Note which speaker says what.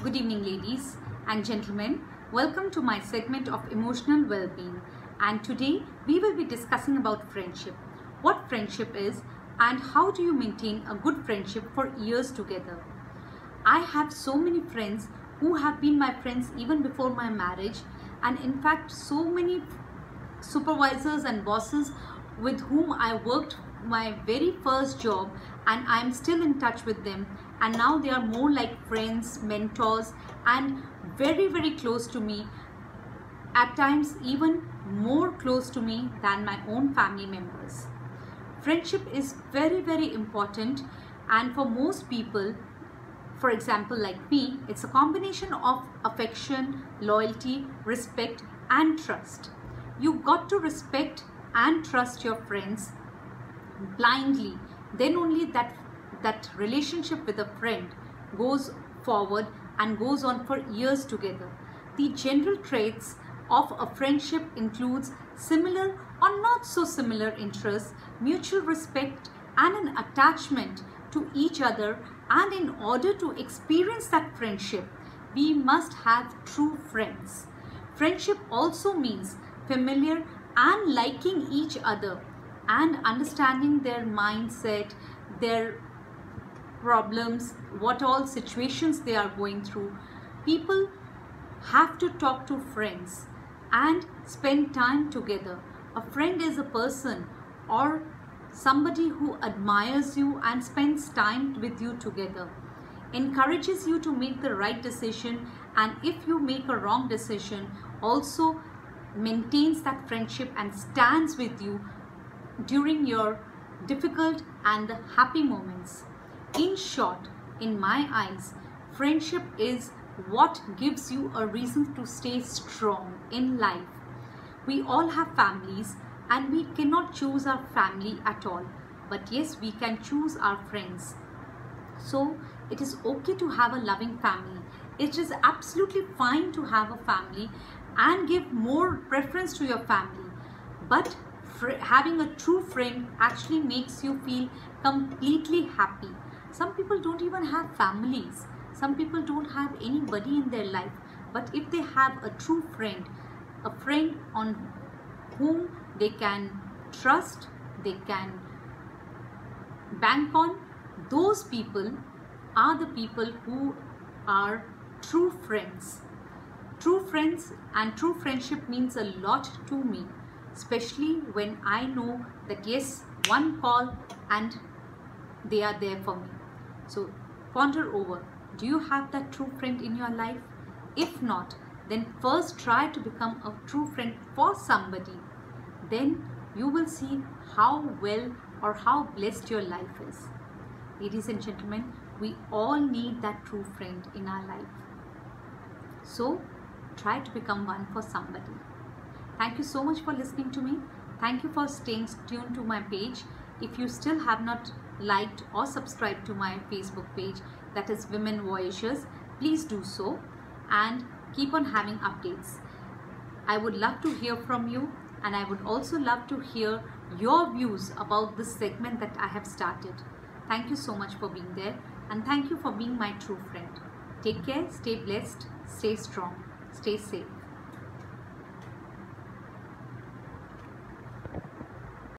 Speaker 1: Good evening, ladies and gentlemen. Welcome to my segment of emotional well-being. And today we will be discussing about friendship. What friendship is and how do you maintain a good friendship for years together. I have so many friends who have been my friends even before my marriage, and in fact so many supervisors and bosses with whom I worked my very first job, and I'm still in touch with them, and now they are more like friends, mentors, and very close to me, at times even more close to me than my own family members. Friendship is very important, and for most people, for example like me, it's a combination of affection, loyalty, respect and trust. You got to respect and trust your friends blindly, then only that relationship with a friend goes forward and goes on for years together. The general traits of a friendship includes similar or not so similar interests, mutual respect and an attachment to each other, and in order to experience that friendship, we must have true friends. Friendship also means familiar and liking each other and understanding their mindset, their problems, what all situations they are going through. People have to talk to friends and spend time together. A friend is a person or somebody who admires you and spends time with you together, encourages you to make the right decision, and if you make a wrong decision, also maintains that friendship and stands with you during your difficult and happy moments. In short, in my eyes, friendship is what gives you a reason to stay strong in life. We all have families and we cannot choose our family at all, but yes, we can choose our friends. So it is okay to have a loving family. It is absolutely fine to have a family and give more preference to your family, but having a true friend actually makes you feel completely happy. Some people don't even have families. Some people don't have anybody in their life, but if they have a true friend, a friend on whom they can trust, they can bank on, those people are the people who are true friends. True friends and true friendship means a lot to me, especially when I know that yes, one call and they are there for me. So ponder over, do you have that true friend in your life? If not, then first try to become a true friend for somebody. Then you will see how well or how blessed your life is. Ladies and gentlemen, we all need that true friend in our life. So try to become one for somebody. Thank you so much for listening to me. Thank you for staying tuned to my page. If you still have not liked or subscribed to my Facebook page, that is Women Voyagers, please do so and keep on having updates. I would love to hear from you, and I would also love to hear your views about this segment that I have started. Thank you so much for being there, and thank you for being my true friend. Take care, stay blessed, stay strong, stay safe.